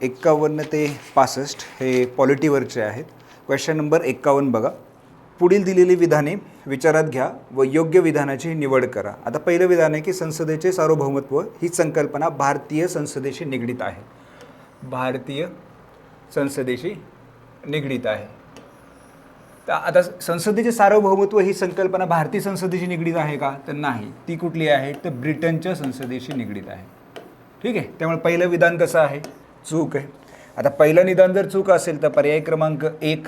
51 ते 65 हे पॉलिटीवरचे आहेत. क्वेश्चन नंबर 51 बघा. पुढील दिलेली विधाने विचारात घ्या व योग्य विधानाची निवड करा. आता पहिलं विधान आहे की संसदेचे सार्वभौमत्व ही संकल्पना भारतीय संसदेशी निगडीत आहे. भारतीय संसदेशी निगडीत आहे. तर आता संसदेचे सार्वभौमत्व ही संकल्पना भारतीय संसदेशी निगडीत आहे का? तर नाही. ती कुठली आहे? तर ब्रिटनच्या संसदेशी निगडीत आहे. ठीक आहे. त्यामुळे पहिलं विधान कसं आहे? चूक आहे. आता पहिलं निदान जर चूक असेल तर पर्याय क्रमांक 1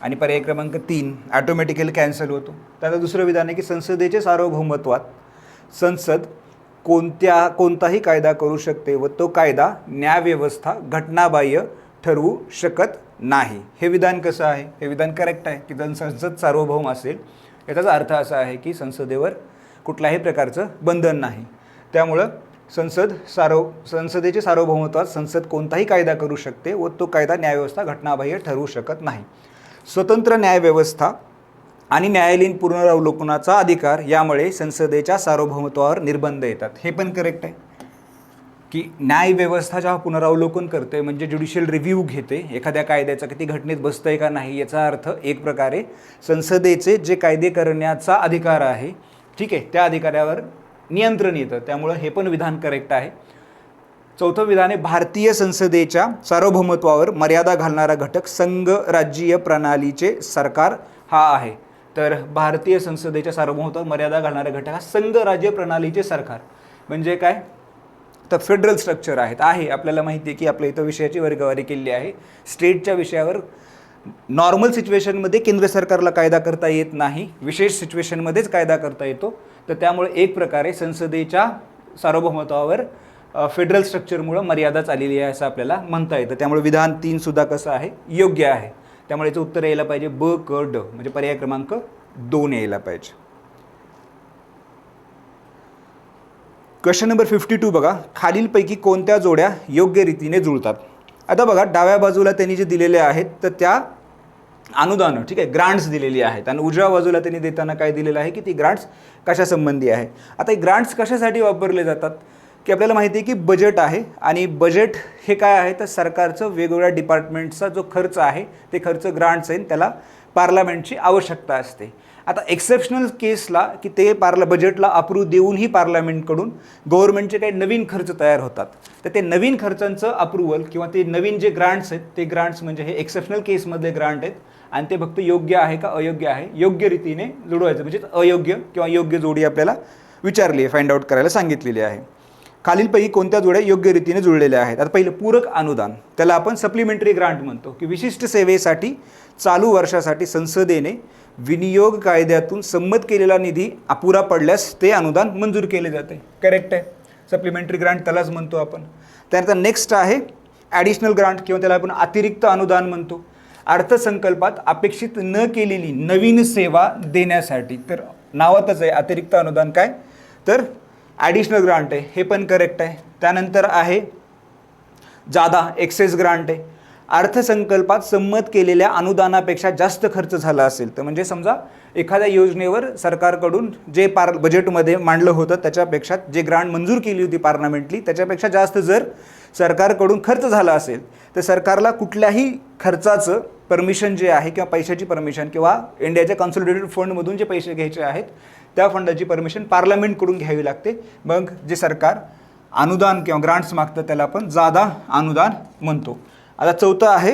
आणि पर्याय क्रमांक 3 ऑटोमॅटिकली कॅन्सल होतो. तर आता दुसरं विधान आहे की संसदेचे सार्वभौमत्वात संसद कोणताही कायदा करू शकते व तो कायदा न्यायव्यवस्था घटनाबाह्य ठरवू शकत नाही. हे विधान कसं आहे? हे विधान करेक्ट आहे की जर संसद सार्वभौम असेल याचाच अर्थ असा आहे की संसदेवर कुठल्याही प्रकारचं बंधन नाही. त्यामुळं संसदेचे सार्वभौमत्वात संसद कोणताही कायदा करू शकते व तो कायदा न्यायव्यवस्था घटनाबाह्य ठरवू शकत नाही. स्वतंत्र न्यायव्यवस्था आणि न्यायालयीन पुनरावलोकनाचा अधिकार यामुळे संसदेच्या सार्वभौमत्वावर निर्बंध येतात. हे पण करेक्ट आहे की न्यायव्यवस्था जेव्हा पुनरावलोकन करते म्हणजे ज्युडिशियल रिव्ह्यू घेते एखाद्या कायद्याचा की ती घटनेत बसतंय का नाही याचा अर्थ एक प्रकारे संसदेचे जे कायदे करण्याचा अधिकार आहे ठीक आहे त्या अधिकारावर नियंत्रण येतं. त्यामुळं हे पण विधान करेक्ट आहे. चौथं विधान आहे भारतीय संसदेच्या सार्वभौमत्वावर मर्यादा घालणारा घटक संघराज्यीय प्रणालीचे सरकार हा आहे. तर भारतीय संसदेच्या सार्वभौमत्वावर मर्यादा घालणारा घटक हा संघराज्य प्रणालीचे सरकार म्हणजे काय? तर फेडरल स्ट्रक्चर आहे. आपल्याला माहिती आहे की आपल्या इथं विषयाची वर्गवारी केलेली आहे. स्टेटच्या विषयावर नॉर्मल सिच्युएशनमध्ये केंद्र सरकारला कायदा करता येत नाही, विशेष सिच्युएशनमध्येच कायदा करता येतो. तर त्यामुळे एक प्रकारे संसदेच्या सार्वभौमत्वावर फेडरल स्ट्रक्चरमुळं मर्यादाच आलेली आहे असं आपल्याला म्हणता येतं. त्यामुळे विधान 3 सुद्धा कसं आहे? योग्य आहे. त्यामुळे याचं उत्तर यायला पाहिजे ब क ड म्हणजे पर्याय क्रमांक 2 यायला पाहिजे. क्वेश्चन नंबर 52 बघा. खालीलपैकी कोणत्या जोड्या योग्य रीतीने जुळतात? आता बघा डाव्या बाजूला त्यांनी जे दिलेले आहेत तर त्या अनुदानं ठीक आहे ग्रांट्स दिलेली आहेत आणि उजव्या बाजूला त्यांनी देताना काय दिलेलं आहे की ती ग्रांट्स कशासंबंधी आहे. आता हे ग्रांट्स कशासाठी वापरले जातात की आपल्याला माहिती आहे की बजेट आहे आणि बजेट हे काय आहे तर सरकारचं वेगवेगळ्या डिपार्टमेंटचा जो खर्च आहे ते खर्च ग्रांट्स आहे त्याला पार्लमेंटची आवश्यकता असते. आता एक्सेप्शनल केसला की ते बजेटला अप्रूव्ह देऊनही पार्लमेंटकडून गव्हर्नमेंटचे काही नवीन खर्च तयार होतात. तर ते नवीन खर्चांचं अप्रूव्हल किंवा ते नवीन जे ग्रांट्स आहेत ते ग्रांट्स म्हणजे हे एक्सेप्शनल केसमधले ग्रांट आहेत आणि ते फक्त योग्य आहे का अयोग्य आहे योग्य रीतीने जुळवायचं म्हणजे अयोग्य किंवा योग्य जोडी आपल्याला विचारली आहे फाइंड आउट करायला सांगितलेली आहे. खालीलपैकी कोणत्या जोड्या योग्य रीतीने जुळलेल्या आहेत? आता पहिलं पूरक अनुदान त्याला आपण सप्लिमेंटरी ग्रांट म्हणतो की विशिष्ट सेवेसाठी चालू वर्षासाठी संसदेने विनियोग कायद्यातून संमत केलेला निधी अपुरा पडल्यास ते अनुदान मंजूर केले जाते. करेक्ट आहे. सप्लिमेंटरी ग्रांट त्यालाच म्हणतो आपण. त्यानंतर नेक्स्ट आहे ॲडिशनल ग्रांट किंवा त्याला आपण अतिरिक्त अनुदान म्हणतो. अर्थसंकल्पात अपेक्षित न केलेली नवीन सेवा देण्यासाठी तर नावातच आहे अतिरिक्त अनुदान काय तर ॲडिशनल ग्रांट आहे. हे पण करेक्ट आहे. त्यानंतर आहे जादा एक्सेस ग्रांट आहे. अर्थसंकल्पात संमत केलेल्या अनुदानापेक्षा जास्त खर्च झाला असेल तर म्हणजे समजा एखाद्या योजनेवर सरकारकडून जे बजेटमध्ये मांडलं होतं त्याच्यापेक्षा जे ग्रांट मंजूर केली होती पार्लमेंटली त्याच्यापेक्षा जास्त जर सरकारकडून खर्च झाला असेल तर सरकारला कुठल्याही खर्चाचं परमिशन जे आहे किंवा पैशाची परमिशन किंवा इंडियाच्या कन्सॉलिडेटेड फंडमधून जे पैसे घ्यायचे आहेत त्या फंडाची परमिशन पार्लमेंटकडून घ्यावी लागते. मग जे सरकार अनुदान किंवा ग्रांट्स मागतं त्याला आपण जादा अनुदान म्हणतो. आता चौथं आहे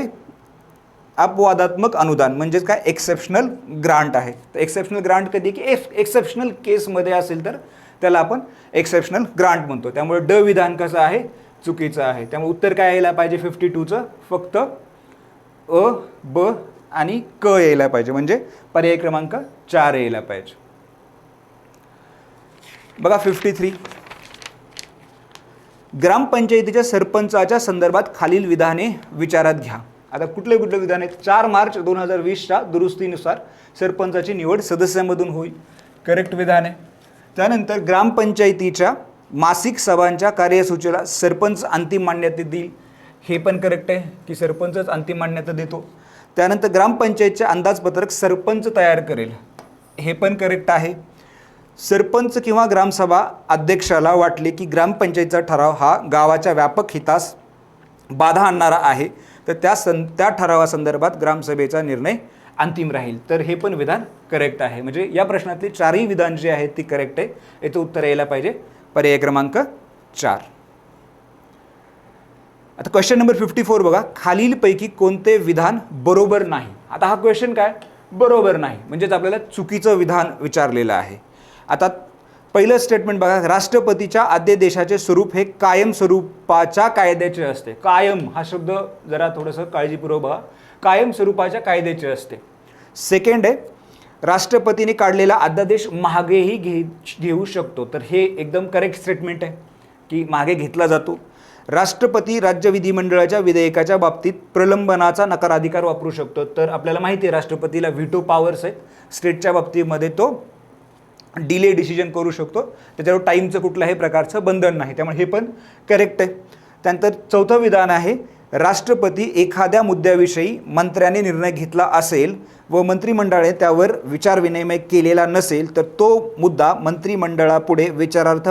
अपवादात्मक अनुदान म्हणजेच काय एक्सेप्शनल ग्रांट आहे. तर एक्सेप्शनल ग्रांट कधी की एक्सेप्शनल केसमध्ये असेल तर त्याला आपण एक्सेप्शनल ग्रांट म्हणतो. त्यामुळे ड विधान कसं आहे? चुकीचं आहे. त्यामुळे उत्तर काय यायला पाहिजे 52चं फक्त अ ब आणि क यायला पाहिजे म्हणजे पर्याय क्रमांक 4 यायला पाहिजे. बघा 53 ग्रामपंचायतीच्या सरपंचाच्या संदर्भात खालील विधाने विचारात घ्या. आता कुठले विधान आहेत? 4 मार्च 2020च्या दुरुस्तीनुसार सरपंचाची निवड सदस्यांमधून होईल. करेक्ट विधान आहे. त्यानंतर ग्रामपंचायतीच्या मासिक सभांच्या कार्यसूचीला सरपंच अंतिम मान्यता देईल. हे पण करेक्ट आहे की सरपंचच अंतिम मान्यता देतो. त्यानंतर ग्रामपंचायतचे अंदाजपत्रक सरपंच तयार करेल. हे पण करेक्ट आहे. सरपंच किंवा ग्रामसभा अध्यक्षाला वाटले की ग्रामपंचायतीचा ठराव हा गावाच्या व्यापक हितास बाधा आणणारा आहे तर त्या ठरावासंदर्भात ग्रामसभेचा निर्णय अंतिम राहील. तर हे पण विधान करेक्ट आहे. म्हणजे या प्रश्नातली चारही विधान जी आहेत ती करेक्ट आहे. याचं उत्तर यायला पाहिजे पर्याय क्रमांक 4. आता क्वेश्चन नंबर 54 बघा, खालीलपैकी कोणते विधान बरोबर नाही. आता हा क्वेश्चन काय, बरोबर नाही म्हणजेच आपल्याला चुकीचं विधान विचारलेलं आहे. आता पहिलं स्टेटमेंट बघा, राष्ट्रपतीच्या आद्यदेशाचे स्वरूप हे कायम स्वरूपाच्या कायद्याचे असते. कायम हा शब्द जरा थोडंसं काळजीपूर्वक बघा, कायम स्वरूपाच्या कायद्याचे असते. सेकंड आहे, राष्ट्रपतीने काढलेला अध्यादेश मागेही घेऊ शकतो. तर हे एकदम करेक्ट स्टेटमेंट आहे की मागे घेतला जातो. राष्ट्रपती राज्य विधिमंडळाच्या विधेयकाच्या बाबतीत प्रलंबनाचा नकाराधिकार वापरू शकतो. तर आपल्याला माहिती आहे राष्ट्रपतीला व्हिटो पॉवर्स आहेत. स्टेटच्या बाबतीमध्ये तो डिले डिसिजन करू शकतो. त्याच्यावर टाईमचं कुठल्याही प्रकारचं बंधन नाही. त्यामुळे हे पण करेक्ट आहे. त्यानंतर चौथं विधान आहे, राष्ट्रपती एखाद्या मुद्द्याविषयी मंत्र्यांनी निर्णय घेतला असेल व मंत्रिमंडळाने त्यावर विचारविनिमय केलेला नसेल तर तो मुद्दा मंत्रिमंडळापुढे विचारार्थ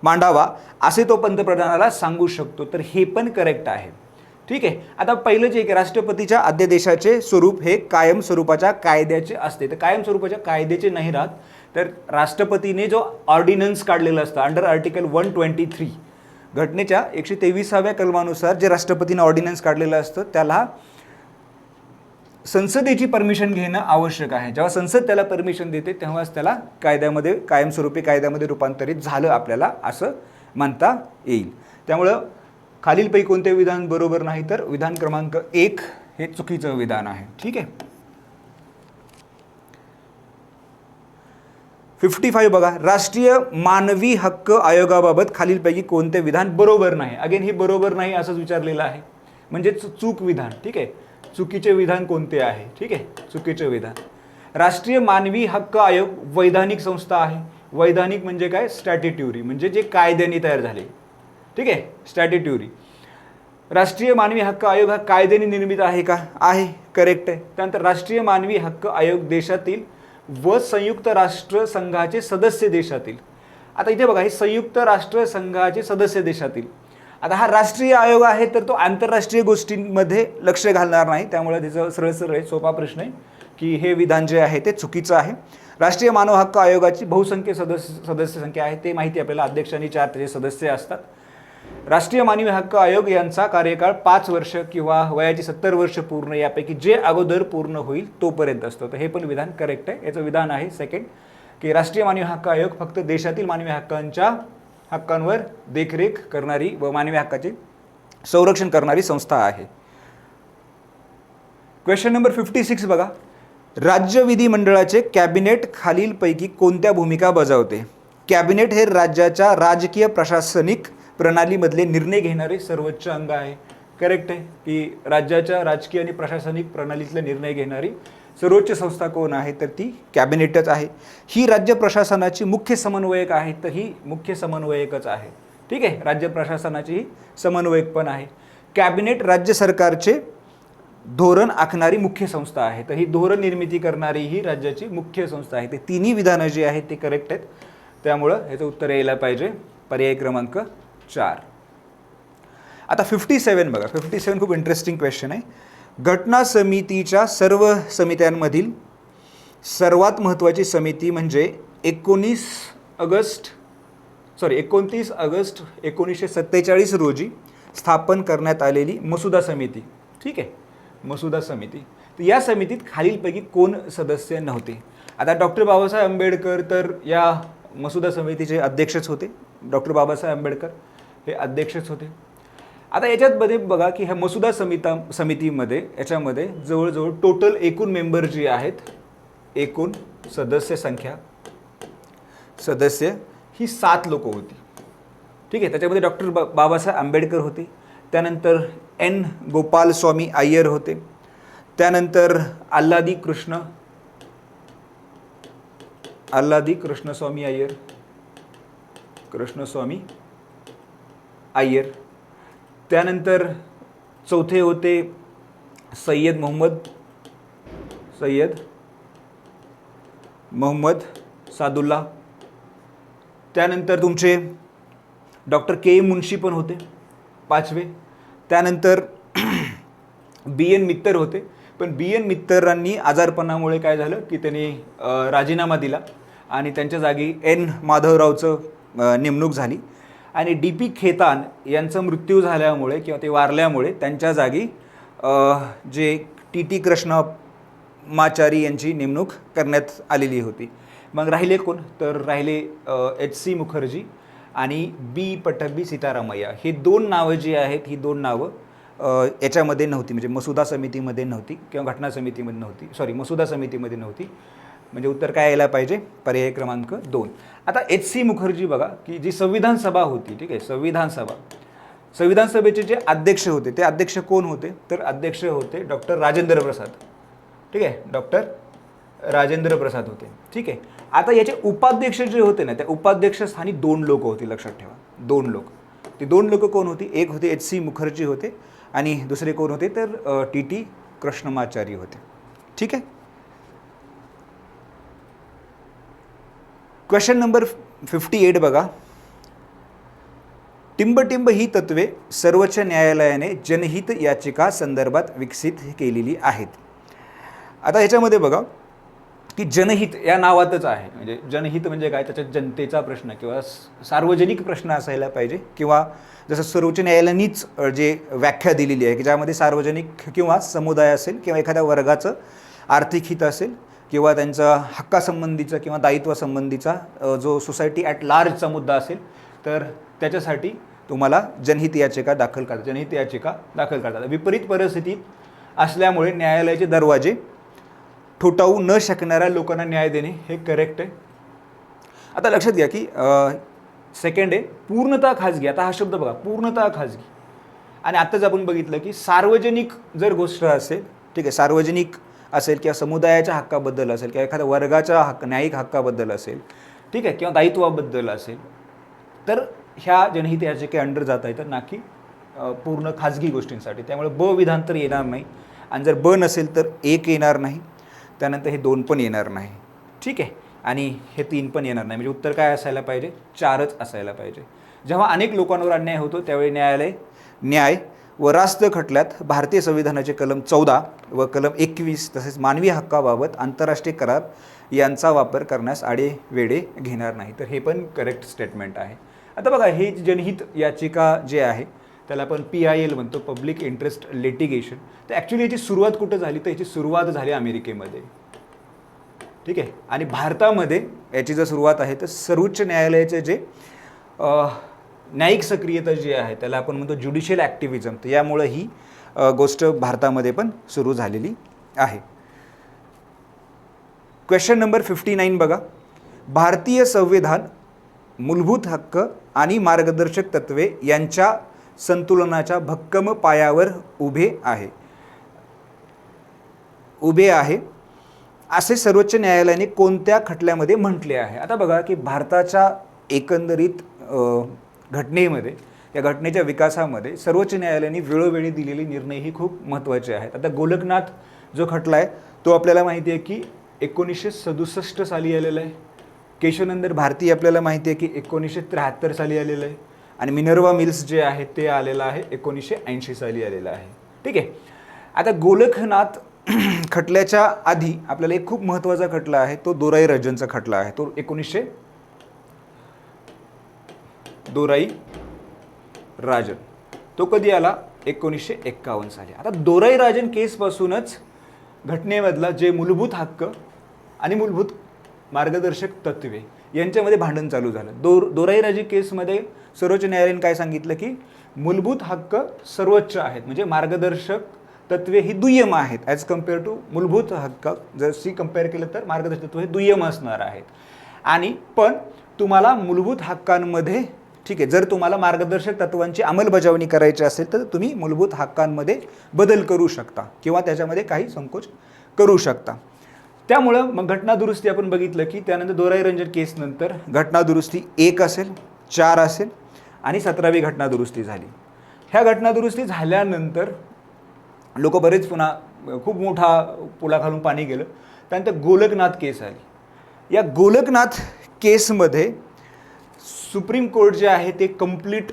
मांडावा असे तो पंतप्रधानाला सांगू शकतो. तर हे पण करेक्ट आहे. ठीक आहे. आता पहिलं जे की राष्ट्रपतीच्या अध्यादेशाचे स्वरूप हे कायम स्वरूपाच्या कायद्याचे असते. तर कायम स्वरूपाच्या कायद्याचे नाही राहत, तर राष्ट्रपतीने जो ऑर्डिनन्स काढलेला असतं अंडर आर्टिकल 123 घटनेच्या 123व्या कलमानुसार जे राष्ट्रपतीने ऑर्डिनन्स काढलेलं असतं त्याला संसदेची परमिशन घेणं आवश्यक आहे. जेव्हा संसद त्याला परमिशन देते तेव्हाच त्याला कायद्यामध्ये कायमस्वरूपी कायद्यामध्ये रूपांतरित झालं आपल्याला असं म्हणता येईल. त्यामुळं खालीलपैकी कोणते विधान बरोबर नाही तर विधान क्रमांक 1 हे चुकीचं विधान आहे. ठीक आहे. 55 बघा, राष्ट्रीय मानवी हक्क आयोगाबाबत खालीलपैकी कोणते विधान बरोबर नाही. अगेन हे बरोबर नाही असंच विचारलेलं आहे म्हणजे चूक विधान. ठीक आहे. चुकीचे विधान कोणते आहे. ठीक आहे. चुकीचे विधान, राष्ट्रीय मानवी हक्क आयोग वैधानिक संस्था आहे. वैधानिक म्हणजे काय, स्टॅट्युटरी म्हणजे जे कायद्याने तयार झाले. ठीक आहे. स्टॅट्युटरी. राष्ट्रीय मानवी हक्क आयोग हा कायद्याने निर्मित आहे का, आहे, करेक्ट आहे. त्यानंतर राष्ट्रीय मानवी हक्क आयोग देशातील व संयुक्त राष्ट्र संघाचे सदस्य देशातील. आता इथे बघा, हे संयुक्त राष्ट्र संघाचे सदस्य देशातील. आता हा राष्ट्रीय आयोग आहे तर तो आंतरराष्ट्रीय गोष्टींमध्ये लक्ष घालणार नाही. त्यामुळे त्याचं सरळ सोपा प्रश्न आहे की हे विधान जे आहे ते चुकीचं आहे. राष्ट्रीय मानव हक्क आयोगाची बहुसंख्य सदस्य संख्या आहे. ते माहिती आपल्याला, अध्यक्ष आणि 4 त्याचे सदस्य असतात. राष्ट्रीय मानवी हक्क आयोग यांचा कार्यकाळ 5 वर्ष किंवा वयाची 70 वर्ष पूर्ण यापैकी जे अगोदर पूर्ण होईल तोपर्यंत असतो. तर हे पण विधान करेक्ट आहे. याचं विधान आहे सेकंड की राष्ट्रीय मानवी हक्क आयोग फक्त देशातील मानवी हक्कांवर देखरेख करणारी व मानवी हक्काचे संरक्षण करणारी संस्था आहे. क्वेश्चन नंबर 56 बघा, राज्य विधिमंडळाचे कॅबिनेट खालीलपैकी कोणत्या भूमिका बजावते. कॅबिनेट हे राज्याच्या राजकीय प्रशासनिक प्रणालीमधले निर्णय घेणारे सर्वोच्च अंग आहे. करेक्ट आहे की राज्याच्या राजकीय आणि प्रशासनिक प्रणालीतले निर्णय घेणारी सर्वोच्च संस्था कोण आहे तर ती कॅबिनेटच आहे. ही राज्य प्रशासनाची मुख्य समन्वयक आहे तर ही मुख्य समन्वयकच आहे. ठीक आहे. राज्य प्रशासनाची ही समन्वयक पण आहे. कॅबिनेट राज्य सरकारचे धोरण आखणारी मुख्य संस्था आहे तर ही धोरण निर्मिती करणारी ही राज्याची मुख्य संस्था आहे. ते तिन्ही विधानं जी आहेत ते करेक्ट आहेत. त्यामुळं याचं उत्तर यायला पाहिजे पर्याय क्रमांक 4. आता 57 बघा, 57 खूप इंटरेस्टिंग क्वेश्चन आहे. घटना समितीच्या सर्व समित्यांमधील सर्वात महत्त्वाची समिती म्हणजे 29 ऑगस्ट 1947 रोजी स्थापन करण्यात आलेली मसुदा समिती. ठीक आहे. मसुदा समिती. तर या समितीत खालीलपैकी कोण सदस्य नव्हते. आता डॉक्टर बाबासाहेब आंबेडकर तर या मसुदा समितीचे अध्यक्षच होते. डॉक्टर बाबासाहेब आंबेडकर हे अध्यक्षच होते. आता याच्यामध्ये बघा की ह्या मसुदा समितीमध्ये याच्यामध्ये जवळजवळ टोटल एकूण मेंबर जी आहेत, एकूण सदस्य ही 7 लोक होती. ठीक आहे. त्याच्यामध्ये डॉक्टर बाबासाहेब आंबेडकर होते. त्यानंतर एन गोपालस्वामी अय्यर होते. त्यानंतर आल्हादी कृष्णस्वामी अय्यर. त्यानंतर चौथे होते सय्यद मोहम्मद सादुल्ला. त्यानंतर तुमचे डॉक्टर के मुन्शी पण होते 5वे. त्यानंतर बी एन मित्तर होते, पण बी एन मित्तरांनी आजारपणामुळे काय झालं की त्यांनी राजीनामा दिला आणि त्यांच्या जागी एन माधवरावचं नेमणूक झाली आणि डी पी खेतान यांचा मृत्यू झाल्यामुळे किंवा ते वारल्यामुळे त्यांच्या जागी जे टी टी कृष्णमाचारी यांची नेमणूक करण्यात आलेली होती. मग राहिले कोण, तर राहिले एच सी मुखर्जी आणि बी पट्टभी सीतारामय्या. हे दोन नावं जी आहेत, ही दोन नावं याच्यामध्ये नव्हती, म्हणजे मसुदा समितीमध्ये नव्हती किंवा घटना समितीमध्ये नव्हती, मसुदा समितीमध्ये नव्हती. म्हणजे उत्तर काय यायला पाहिजे, पर्याय क्रमांक 2. आता एच सी मुखर्जी बघा की जी संविधान सभा होती, ठीक आहे, संविधान सभेचे जे अध्यक्ष होते ते अध्यक्ष कोण होते, तर अध्यक्ष होते डॉक्टर राजेंद्र प्रसाद. ठीक आहे, डॉक्टर राजेंद्र प्रसाद होते. ठीक आहे. आता याचे उपाध्यक्ष जे होते ना, त्या उपाध्यक्ष स्थानी 2 लोक होती, लक्षात ठेवा, 2 लोक. ते 2 लोक कोण होती, एक होते एच सी मुखर्जी होते आणि दुसरे कोण होते, तर टी टी कृष्णमाचारी होते. ठीक आहे. क्वेश्चन नंबर 58 बघा. टिंबटिंब ही तत्वे सर्वोच्च न्यायालयाने जनहित याचिका संदर्भात विकसित केलेली आहेत. आता ह्याच्यामध्ये बघा की जनहित या नावातच आहे, म्हणजे जनहित म्हणजे काय, त्याच्यात जनतेचा प्रश्न किंवा सार्वजनिक प्रश्न असायला पाहिजे, किंवा जसं सर्वोच्च न्यायालयानेच जे व्याख्या दिलेली आहे की ज्यामध्ये सार्वजनिक किंवा समुदाय असेल किंवा एखाद्या वर्गाचं आर्थिक हित असेल किंवा त्यांचा हक्कासंबंधीचा किंवा दायित्वासंबंधीचा जो सोसायटी ॲट लार्जचा मुद्दा असेल, तर त्याच्यासाठी तुम्हाला जनहित याचिका दाखल करतात. विपरीत परिस्थितीत असल्यामुळे न्यायालयाचे दरवाजे ठोठावू न शकणाऱ्या लोकांना न्याय देणे हे करेक्ट आहे. आता लक्षात घ्या की सेकंड आहे पूर्णतः खाजगी. आता हा शब्द बघा, पूर्णतः खाजगी. आणि आत्ताच आपण बघितलं की सार्वजनिक जर गोष्ट असेल, ठीक आहे, सार्वजनिक असेल किंवा समुदायाच्या हक्काबद्दल असेल किंवा एखाद्या वर्गाच्या न्यायिक हक्काबद्दल असेल, ठीक आहे, किंवा दायित्वाबद्दल असेल, तर ह्या जनहित याचिके अंडर जाता येतं, ना की पूर्ण खाजगी गोष्टींसाठी. त्यामुळे ब विधान तर येणार नाही, आणि जर ब नसेल तर 1 येणार नाही, त्यानंतर हे 2 पण येणार नाही. ठीक आहे, आणि हे 3 पण येणार नाही. म्हणजे उत्तर काय असायला पाहिजे, 4च असायला पाहिजे. जेव्हा अनेक लोकांवर अन्याय होतो त्यावेळी न्याय व रास्त खटल्यात भारतीय संविधानाचे कलम 14 व कलम 21 तसेच मानवी हक्काबाबत आंतरराष्ट्रीय करार यांचा वापर करण्यास आडेवेढे घेणार नाही. तर हे पण करेक्ट स्टेटमेंट आहे. आता बघा, हे जनहित याचिका जे आहे त्याला आपण PIL म्हणतो, पब्लिक इंटरेस्ट लिटिगेशन. तर ॲक्च्युली याची सुरुवात कुठं झाली, तर याची सुरुवात झाली अमेरिकेमध्ये. ठीक आहे, आणि भारतामध्ये याची जर सुरुवात आहे तर सर्वोच्च न्यायालयाचे जे न्यायिक सक्रियता जी आहे त्याला आपण म्हणतो ज्युडिशियल ॲक्टिव्हिजम. तर यामुळे ही गोष्ट भारतामध्ये पण सुरू झालेली आहे. क्वेश्चन नंबर 59 बघा. भारतीय संविधान मूलभूत हक्क आणि मार्गदर्शक तत्वे यांच्या संतुलनाच्या भक्कम पायावर उभे आहे असे सर्वोच्च न्यायालयाने कोणत्या खटल्यामध्ये म्हटले आहे. आता बघा की भारताच्या एकंदरीत घटनेमध्ये, या घटनेच्या विकासामध्ये सर्वोच्च न्यायालयाने वेळोवेळी दिलेले निर्णय ही खूप महत्त्वाचे आहेत. आता गोलकनाथ जो खटला आहे तो आपल्याला माहिती आहे की 1967 साली आलेला आहे. केशवनंदन भारती आपल्याला माहिती आहे की 1973 साली आलेलं आहे. आणि मिनर्वा मिल्स जे आहे ते आलेलं आहे 1980 साली आलेलं आहे. ठीक आहे. आता गोलकनाथ खटल्याच्या आधी आपल्याला एक खूप महत्त्वाचा खटला आहे, तो दोराई राजनचा खटला आहे. तो दोराई राजन, तो कधी आला, 1951 साली. आता दोराई राजन केसपासूनच घटनेमधला जे मूलभूत हक्क आणि मूलभूत मार्गदर्शक तत्वे यांच्यामध्ये भांडण चालू झालं. दोराई राजन केसमध्ये सर्वोच्च न्यायालयाने काय सांगितलं की मूलभूत हक्क सर्वोच्च आहेत, म्हणजे मार्गदर्शक तत्वे ही दुय्यम आहेत ॲज कम्पेअर टू मूलभूत हक्क. जर कंपेअर केलं तर मार्गदर्शक तत्व हे दुय्यम असणार आहेत. आणि पण तुम्हाला मूलभूत हक्कांमध्ये, ठीक आहे, जर तुम्हाला मार्गदर्शक तत्वांची अंमलबजावणी करायची असेल तर तुम्ही मूलभूत हक्कांमध्ये बदल करू शकता किंवा त्याच्यामध्ये काही संकोच करू शकता. त्यामुळं मग घटनादुरुस्ती आपण बघितलं की त्यानंतर दोराई रंजन केसनंतर घटनादुरुस्ती 1 असेल, 4 असेल आणि 17वी घटनादुरुस्ती झाली. ह्या घटनादुरुस्ती झाल्यानंतर लोक बरेच पुन्हा खूप मोठा पुलाखालून पाणी गेलं. त्यानंतर गोलकनाथ केस आली. या गोलकनाथ केसमध्ये सुप्रीम कोर्ट जे आहे ते कंप्लीट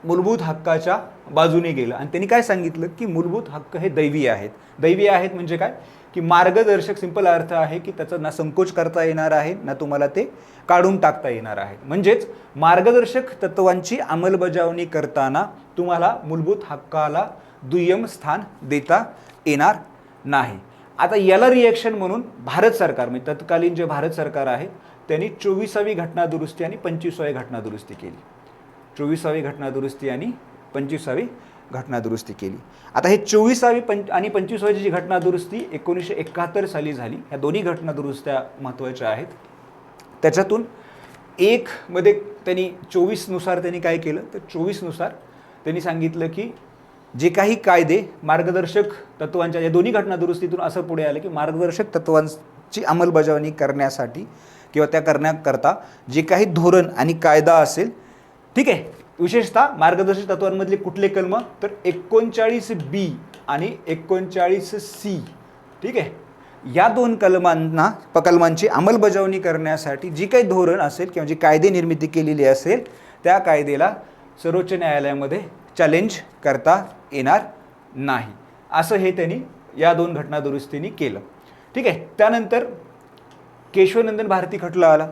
मूलभूत हक्काच्या बाजूने गेलं आणि त्यांनी काय सांगितलं की मूलभूत हक्क हे दैवी आहेत. दैवी आहेत म्हणजे काय की मार्गदर्शक, सिंपल अर्थ आहे की त्याचा ना संकोच करता येणार आहे ना तुम्हाला ते काढून टाकता येणार आहे. म्हणजेच मार्गदर्शक तत्वांची अंमलबजावणी करताना तुम्हाला मूलभूत हक्काला दुय्यम स्थान देता येणार नाही. आता याला रिॲक्शन म्हणून भारत सरकार म्हणजे तत्कालीन जे भारत सरकार आहे त्यांनी 24वी घटना दुरुस्ती आणि 25वी घटना दुरुस्ती केली. 24वी घटना दुरुस्ती आणि 25वी घटना दुरुस्ती केली. आता हे 24वी आणि 25वी जी घटना दुरुस्ती 1971 साली झाली. ह्या दोन्ही घटना दुरुस्त्या महत्त्वाच्या आहेत. त्याच्यातून एक मध्ये त्यांनी 24 त्यांनी काय केलं तर 24 त्यांनी सांगितलं की जे काही कायदे मार्गदर्शक तत्वांच्या, या दोन्ही घटना दुरुस्तीतून असं पुढे आलं की मार्गदर्शक तत्वांची अंमलबजावणी करण्यासाठी किंवा त्या करण्याकरता जे काही धोरण आणि कायदा असेल, ठीक आहे, विशेषतः मार्गदर्शक तत्वांमधले कुठले कलम तर 39B आणि 39C, ठीक आहे, या दोन कलमांची अंमलबजावणी करण्यासाठी जी काही धोरण असेल किंवा जी कायदे निर्मिती केलेली असेल त्या कायद्याला सर्वोच्च न्यायालयामध्ये चॅलेंज करता येणार नाही, असं हे त्यांनी या दोन घटना दुरुस्तींनी केलं. ठीक आहे. त्यानंतर केशवनंदन भारती खटला आला.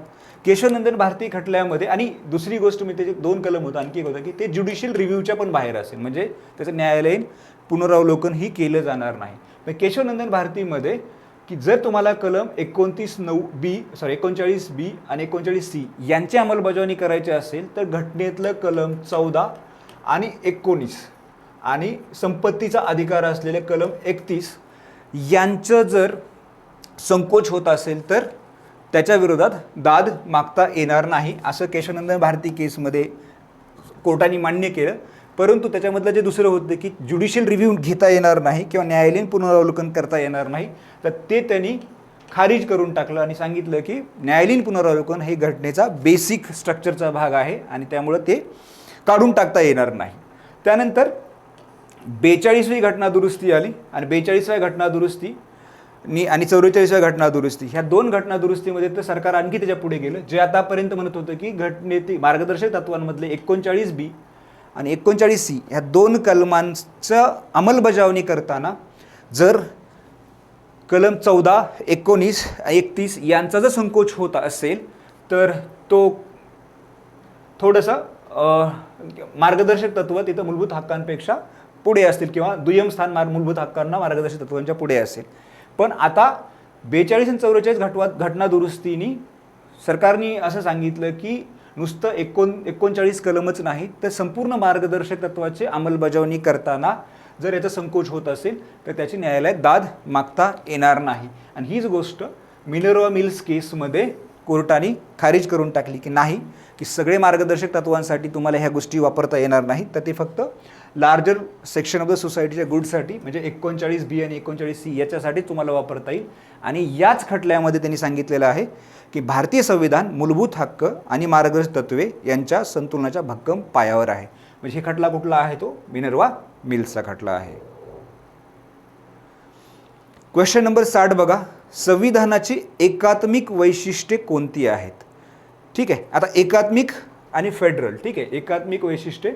केशवनंदन भारती खटल्यामध्ये आणि दुसरी गोष्ट म्हणजे त्याचे दोन कलम होतं, आणखी एक होतं की ते ज्युडिशियल रिव्ह्यूच्या पण बाहेर असेल, म्हणजे त्याचं न्यायालयीन पुनरावलोकन ही केलं जाणार नाही. पण केशवनंदन भारतीमध्ये की जर तुम्हाला कलम 39B आणि 39C यांची अंमलबजावणी करायची असेल तर घटनेतलं कलम 14 आणि 19 आणि संपत्तीचा अधिकार असलेले कलम 31 यांचं जर संकोच होत असेल तर त्याच्या विरोधात दाद मागता येणार नाही, असं केशवनंदन भारती केसमध्ये कोर्टाने मान्य केलं. परंतु त्याच्यामधलं जे दुसरं होतं की ज्युडिशियल रिव्ह्यू घेता येणार नाही किंवा न्यायालयीन पुनरावलोकन करता येणार नाही, तर ते त्यांनी खारिज करून टाकलं आणि सांगितलं की न्यायालयीन पुनरावलोकन हे घटनेचा बेसिक स्ट्रक्चरचा भाग आहे आणि त्यामुळं ते काढून टाकता येणार नाही. त्यानंतर 42वी घटना दुरुस्ती आली आणि 42व्या घटना दुरुस्ती आणि 44व्या घटना दुरुस्ती, ह्या दोन घटना दुरुस्तीमध्ये तर सरकार आणखी त्याच्या पुढे गेलं. जे आतापर्यंत म्हणत होतं की घटनेतील मार्गदर्शक तत्वांमधले 39B आणि 39C ह्या दोन कलमांचं अंमलबजावणी करताना जर कलम 14, 19, 31 यांचा जर संकोच होत असेल तर तो थोडंसं मार्गदर्शक तत्व तिथं मूलभूत हक्कांपेक्षा पुढे असतील किंवा दुय्यम स्थान मूलभूत हक्कांना मार्गदर्शक तत्वांच्या पुढे असेल. पण आता 42 आणि 44 घटना दुरुस्तीनी सरकारने असं सांगितलं की नुसतं 39 कलमच नाही तर संपूर्ण मार्गदर्शक तत्वाची अंमलबजावणी करताना जर याचा संकोच होत असेल तर त्याची न्यायालयात दाद मागता येणार नाही. आणि हीच गोष्ट मिनर्वा मिल्स केसमध्ये कोर्टाने खारिज करून टाकली की नाही, की सगळे मार्गदर्शक तत्वांसाठी तुम्हाला ह्या गोष्टी वापरता येणार नाही, तर ते फक्त लार्जर सेक्शन ऑफ द सोसायटीच्या गुडसाठी म्हणजे 39B आणि 39C याच्यासाठी तुम्हाला वापरता येईल. आणि याच खटल्यामध्ये त्यांनी सांगितलेलं आहे की भारतीय संविधान मूलभूत हक्क आणि मार्गदर्शक तत्वे यांच्या संतुलनाच्या भक्कम पायावर आहे. म्हणजे हे खटला कुठला आहे, तो मिनर्वा मिल्सचा खटला आहे. क्वेश्चन नंबर 60 बघा, संविधानाची एकात्मिक वैशिष्ट्ये कोणती आहेत? ठीक आहे. आता एकात्मिक आणि फेडरल, ठीक आहे, एकात्मिक वैशिष्ट्ये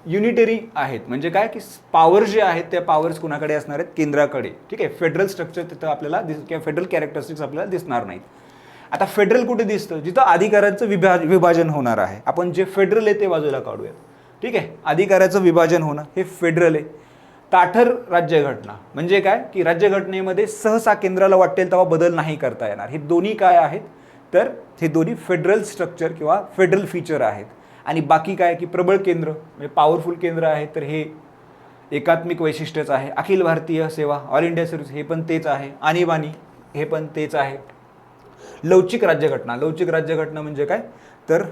युनिटरी आहेत म्हणजे काय की पॉवर्स जे आहेत त्या पॉवर्स कुणाकडे असणार आहेत, केंद्राकडे. ठीक आहे. फेडरल स्ट्रक्चर तिथं आपल्याला किंवा फेडरल कॅरेक्टरिस्टिक्स आपल्याला दिसणार नाहीत. आता फेडरल कुठे दिसतं, जिथं अधिकारांचं विभाजन होणार आहे. आपण जे फेडरल आहे ते बाजूला काढूयात. ठीक आहे. अधिकाराचं विभाजन होणं हे फेडरल आहे. ताठर राज्यघटना म्हणजे काय की राज्यघटनेमध्ये सहसा केंद्राला वाटेल तेव्हा बदल नाही करता येणार. हे दोन्ही काय आहेत तर हे दोन्ही फेडरल स्ट्रक्चर किंवा फेडरल फीचर आहेत. आणि बाकी काय की प्रबळ केंद्र म्हणजे पॉवरफुल केंद्र आहे तर हे एकात्मिक वैशिष्ट्यच आहे. अखिल भारतीय सेवा, ऑल इंडिया सर्व्हिस हे पण तेच आहे. आणीबाणी हे पण तेच आहे. लवचिक राज्यघटना, लवचिक राज्यघटना म्हणजे काय तर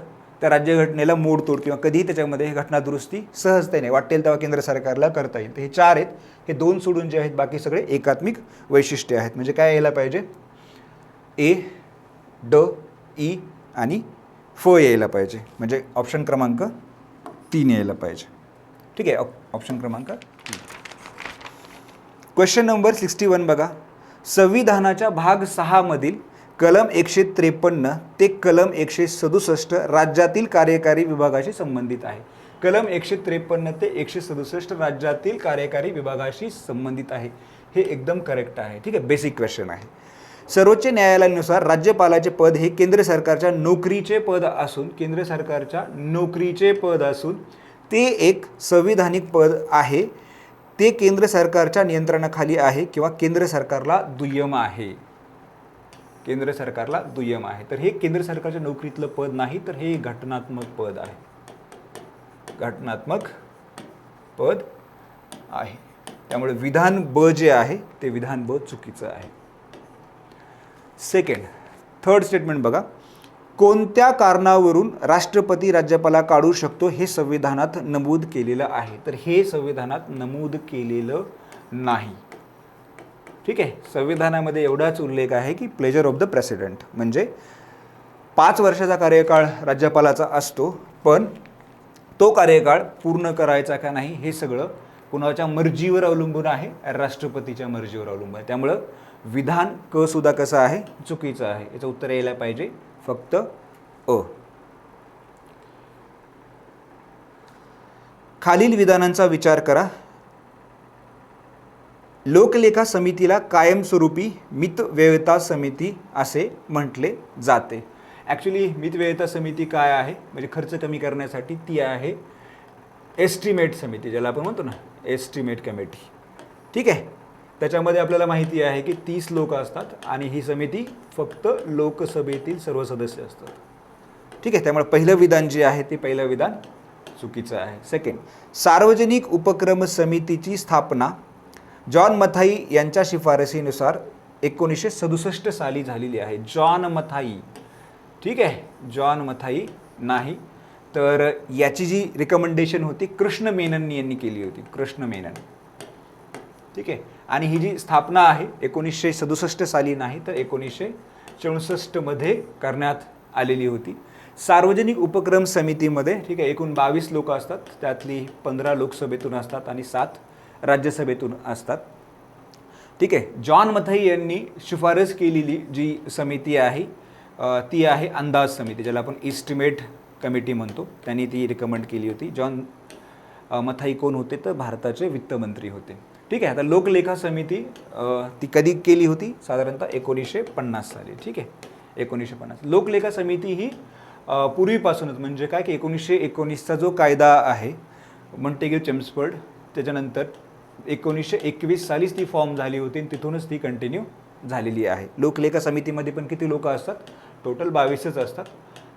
त्या राज्यघटनेला मोडतोड किंवा कधीही त्याच्यामध्ये घटना दुरुस्ती सहजतेने वाटेल तेव्हा केंद्र सरकारला करता येईल. तर हे चार आहेत. हे दोन सोडून जे आहेत बाकी सगळे एकात्मिक वैशिष्ट्य आहेत. म्हणजे काय यायला पाहिजे, ए, ड, ई आणि फ यायला पाहिजे. म्हणजे ऑप्शन क्रमांक 3 यायला पाहिजे. ठीक आहे. ऑप्शन क्रमांक 3. क्वेश्चन नंबर 61 बघा, संविधानाच्या भाग 6 मधील कलम 153 ते कलम 167 राज्यातील कार्यकारी विभागाशी संबंधित आहे. कलम 153 ते 167 राज्यातील कार्यकारी विभागाशी संबंधित आहे. हे एकदम करेक्ट आहे. ठीक आहे, बेसिक क्वेश्चन आहे. सर्वोच्च न्यायालयानुसार राज्यपालाचे पद हे केंद्र सरकारच्या नोकरीचे पद असून ते एक संविधानिक पद आहे. ते केंद्र सरकारच्या नियंत्रणाखाली आहे किंवा केंद्र सरकारला दुय्यम आहे. तर हे केंद्र सरकारच्या नोकरीतलं पद नाही, तर हे घटनात्मक पद आहे. त्यामुळे विधान ब जे आहे ते विधान ब चुकीचं आहे. थर्ड स्टेटमेंट बघा. कोणत्या कारणावरून राष्ट्रपती राज्यपाला काढू शकतो हे संविधानात नमूद केलेलं आहे. तर हे संविधानात नमूद केलेलं नाही. ठीक आहे, संविधानामध्ये एवढाच उल्लेख आहे की प्लेजर ऑफ द प्रेसिडेंट, म्हणजे 5 वर्षाचा कार्यकाळ राज्यपालाचा असतो, पण तो कार्यकाळ पूर्ण करायचा का नाही हे सगळं कुणाच्या मर्जीवर अवलंबून आहे, राष्ट्रपतीच्या मर्जीवर अवलंबून आहे. त्यामुळं विधान क सुद्धा कसं आहे, चुकीचं आहे. याचं उत्तर यायला पाहिजे फक्त अ. खालील विधानांचा विचार करा. लोकलेखा समितीला कायमस्वरूपी मितव्ययता समिती असे म्हटले जाते. ॲक्च्युली मितव्ययता समिती काय आहे, म्हणजे खर्च कमी करण्यासाठी ती आहे एस्टिमेट समिती, ज्याला आपण म्हणतो ना एस्टिमेट कमिटी. ठीक आहे, त्याच्यामध्ये आपल्याला माहिती आहे की 30 लोक असतात आणि ही समिती फक्त लोकसभेतील सर्व सदस्य असतात. ठीक आहे, त्यामुळे पहिलं विधान जे आहे ते पहिलं विधान चुकीचं आहे. सार्वजनिक उपक्रम समितीची स्थापना जॉन मथाई यांच्या शिफारसीनुसार 1967 साली झालेली आहे. जॉन मथाई, ठीक आहे, जॉन मथाई नाही, तर याची जी रिकमेंडेशन होती कृष्ण मेनन यांनी केली होती. कृष्ण मेनन. ठीक आहे, आणि ही जी स्थापना आहे 1967 साली नाही तर 1964 मध्ये करण्यात आलेली होती. सार्वजनिक उपक्रम समितीमध्ये, ठीक आहे, एकूण 22 लोक असतात, त्यातली 15 लोकसभेतून असतात आणि 7 राज्यसभेतून असतात. ठीक आहे, जॉन मथाई यांनी शिफारस केलेली जी समिती आहे ती आहे अंदाज समिती, ज्याला आपण इस्टिमेट कमिटी म्हणतो. त्यांनी ती रिकमेंड केली होती. जॉन मथाई कोण होते, तर भारताचे वित्तमंत्री होते. ठीक आहे, आता लोकलेखा समिती ती कधी केली होती, साधारणतः 1950 साली. ठीक आहे, 1950. लोकलेखा समिती ही पूर्वीपासूनच, म्हणजे काय की 1919चा जो कायदा आहे मॉन्टेग्यू चेम्सफोर्ड, त्याच्यानंतर 1921 सालीच ती फॉर्म झाली होती आणि तिथूनच ती कंटिन्यू झालेली आहे. लोकलेखा समितीमध्ये पण किती लोक असतात, टोटल 22च असतात,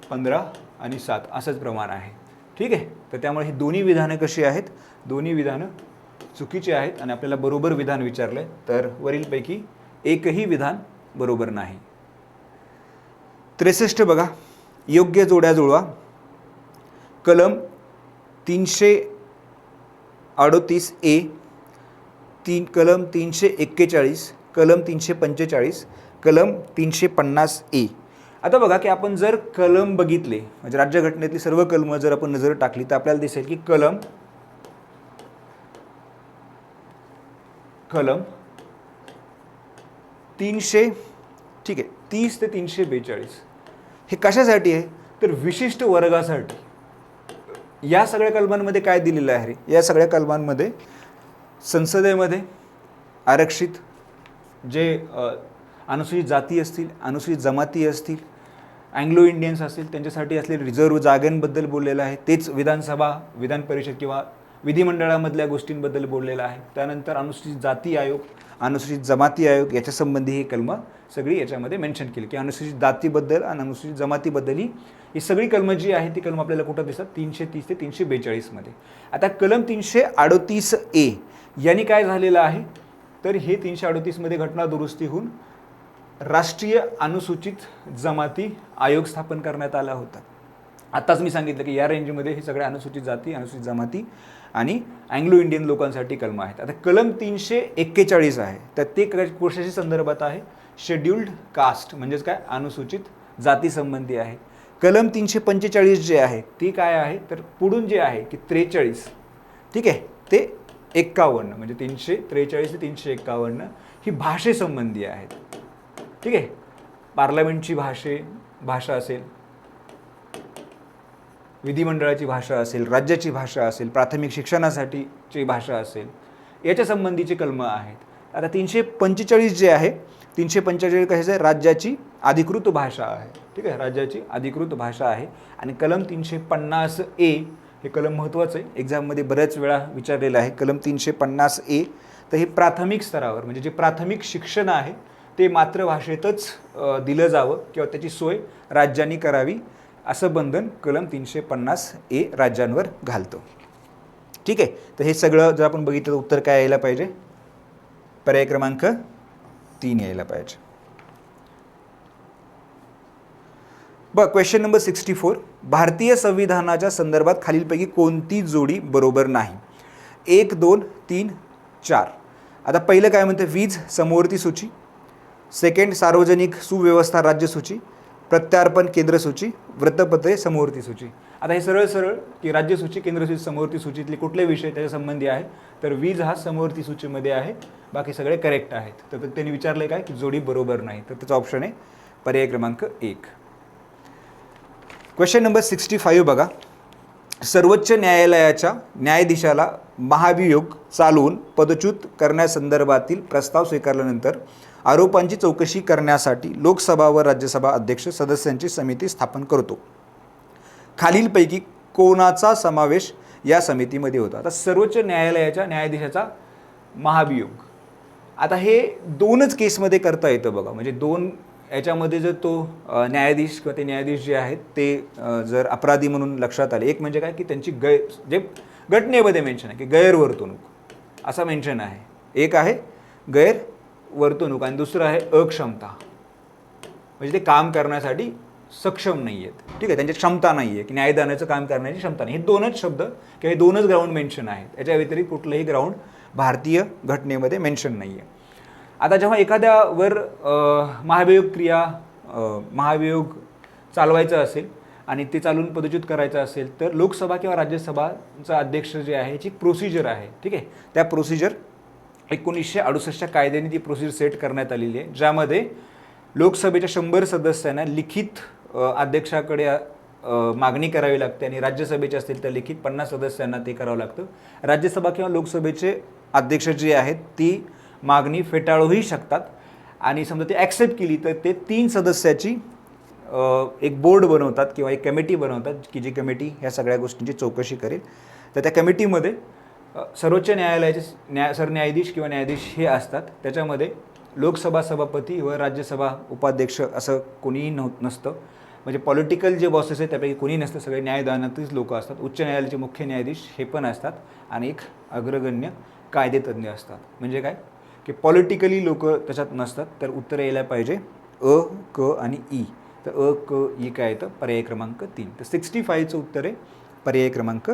15 आणि 7 असंच प्रमाण आहे. ठीक आहे, तर त्यामुळे ही दोन्ही विधानं कशी आहेत, दोन्ही विधानं चुकीची आहेत आणि आपल्याला बरोबर विधान विचारलंय तर वरीलपैकी एकही विधान बरोबर नाही. 63 बघा. योग्य जोड्या जुळवा. कलम 338 ए, कलम 341, कलम 345, कलम 350 ए. आता बघा की आपण जर कलम बघितले, म्हणजे राज्यघटनेतली सर्व कलमं जर आपण नजर टाकली तर आपल्याला दिसेल की कलम 300, ठीक आहे, 30 ते 342 हे कशासाठी आहे, तर विशिष्ट वर्गासाठी. या सगळ्या कलमांमध्ये काय दिलेलं आहे, या सगळ्या कलमांमध्ये संसदेमध्ये आरक्षित जे अनुसूचित जाती असतील, अनुसूचित जमाती असतील, अँग्लो इंडियन्स असतील, त्यांच्यासाठी असलेले रिझर्व्ह जागांबद्दल बोललेलं आहे. तेच विधानसभा, विधान परिषद किंवा विधिमंडळामधल्या गोष्टींबद्दल बोललेलं आहे. त्यानंतर अनुसूचित जाती आयोग, अनुसूचित जमाती आयोग याच्या संबंधी ही कलमं सगळी याच्यामध्ये मेन्शन केली की अनुसूचित जातीबद्दल आणि अनुसूचित जमातीबद्दल ही सगळी कलमं जी आहे ती कलम आपल्याला कुठं दिसतात, 330 ते 342 मध्ये. आता कलम 338 ए यांनी काय झालेलं आहे, तर हे 338 मध्ये घटना दुरुस्ती होऊन राष्ट्रीय अनुसूचित जमाती आयोग स्थापन करण्यात आला होता. आताच मी सांगितलं की या रेंजमध्ये हे सगळ्या अनुसूचित जाती, अनुसूचित जमाती आणि अँग्लो इंडियन लोकांसाठी कलम आहेत. आता कलम 341 आहे, तर ते कशाशी संदर्भात आहे, शेड्युल्ड कास्ट म्हणजेच काय, अनुसूचित जाती संबंधी आहे. कलम 345 जे आहे ती काय आहे, तर पुढून जे आहे की 43, ठीक आहे, ते 51 म्हणजे 343 ते 351 ही भाषेसंबंधी आहेत. ठीक आहे, पार्लमेंटची भाषा असेल, विधिमंडळाची भाषा असेल, राज्याची भाषा असेल, प्राथमिक शिक्षणासाठीची भाषा असेल, याच्या संबंधीची कलमं आहेत. आता 345 जे आहे, 345 कशाचं आहे, राज्याची अधिकृत भाषा आहे. ठीक आहे, राज्याची अधिकृत भाषा आहे. आणि कलम 350A हे कलम महत्त्वाचं आहे, एक्झाममध्ये बऱ्याच वेळा विचारलेलं आहे. कलम 350A, तर हे प्राथमिक स्तरावर म्हणजे जे प्राथमिक शिक्षण आहे ते मातृभाषेतच दिलं जावं किंवा त्याची सोय राज्यांनी करावी असं बंधन कलम 350A राज्यांवर घालतं. ठीक आहे, तर हे सगळं जर आपण बघितलं तर उत्तर काय यायला पाहिजे, पर्याय क्रमांक 3 यायला पाहिजे. बघ, क्वेश्चन नंबर 64, भारतीय संविधानाच्या संदर्भात खालीलपैकी कोणती जोडी बरोबर नाही. 1, 2, 3, 4. आता पहिलं काय म्हणतं, वीज समवर्ती सूची. सेकंड, सार्वजनिक सुव्यवस्था राज्य सूची. प्रत्यार्पण केंद्र सूची. वृत्तपत्रे समवर्ती सूची. आता हे सरळ सरळ की राज्य सूची, केंद्र सूची, समवर्ती सूचीतले कुठले विषय त्याच्या संबंधी आहे, तर वीज हा समवर्ती सूचीमध्ये आहे, बाकी सगळे करेक्ट आहेत. तर त्यांनी विचारलं काय की जोडी बरोबर नाही, तर त्याचा ऑप्शन आहे पर्याय क्रमांक 1. क्वेश्चन नंबर 65 बघा, सर्वोच्च न्यायालयाच्या न्यायाधीशाला महाभियोग चालवून पदच्युत करण्यासंदर्भातील प्रस्ताव स्वीकारल्यानंतर आरोपांची चौकशी करण्यासाठी लोकसभा व राज्यसभा अध्यक्ष सदस्यांची समिती स्थापन करतो. खालीलपैकी कोणाचा समावेश या समितीमध्ये होता. आता सर्वोच्च न्यायालयाच्या न्यायाधीशाचा महाभियोग, आता हे दोनच केसमध्ये करता येतं बघा. म्हणजे दोन याच्यामध्ये जर तो न्यायाधीश किंवा ते न्यायाधीश जे आहेत ते जर अपराधी म्हणून लक्षात आले, एक म्हणजे काय की त्यांची जे घटनेमध्ये मेन्शन आहे की गैरवर्तणूक असं मेन्शन आहे, एक आहे गैरवर्तणूक आणि दुसरं आहे अक्षमता, म्हणजे ते काम करण्यासाठी सक्षम नाही आहेत. ठीक आहे, त्यांची क्षमता नाही आहे की न्यायदानाचं काम करण्याची क्षमता नाही. हे दोनच शब्द किंवा हे दोनच ग्राउंड मेन्शन आहेत, याच्या व्यतिरिक्त कुठलंही ग्राउंड भारतीय घटनेमध्ये मेन्शन नाही आहे. आता जेव्हा एखाद्यावर महाभियोग चालवायचं असेल आणि ते चालवून पदच्युत करायचं असेल तर लोकसभा किंवा राज्यसभाचा अध्यक्ष जे आहे याची प्रोसिजर आहे. ठीक आहे, त्या प्रोसिजर 1968च्या कायद्याने ती प्रोसिजर सेट करण्यात आलेली आहे, ज्यामध्ये लोकसभेच्या 100 सदस्यांना लिखित अध्यक्षाकडे मागणी करावी लागते आणि राज्यसभेचे असतील तर लिखित 50 सदस्यांना ते करावं लागतं. राज्यसभा किंवा लोकसभेचे अध्यक्ष जे आहेत ती मागणी फेटाळूही शकतात आणि समजा ते ॲक्सेप्ट केली तर ते 3 सदस्याची एक बोर्ड बनवतात किंवा एक कमिटी बनवतात की जी कमिटी ह्या सगळ्या गोष्टींची चौकशी करेल. तर त्या कमिटीमध्ये सर्वोच्च न्यायालयाचे सरन्यायाधीश किंवा न्यायाधीश हे असतात. त्याच्यामध्ये लोकसभा सभापती व राज्यसभा उपाध्यक्ष असं कोणीही नसतं. म्हणजे पॉलिटिकल जे बॉसेस आहेत त्यापैकी कोणी नसतं, सगळे न्यायदानातच लोक असतात. उच्च न्यायालयाचे मुख्य न्यायाधीश हे पण असतात आणि एक अग्रगण्य कायदेतज्ञ असतात. म्हणजे काय की पॉलिटिकली लोक त्याच्यात नसतात. तर उत्तर यायला पाहिजे अ, क आणि ई. तर अ, क, ई काय येतं, पर्याय क्रमांक 3. तर 65चं उत्तर आहे पर्याय क्रमांक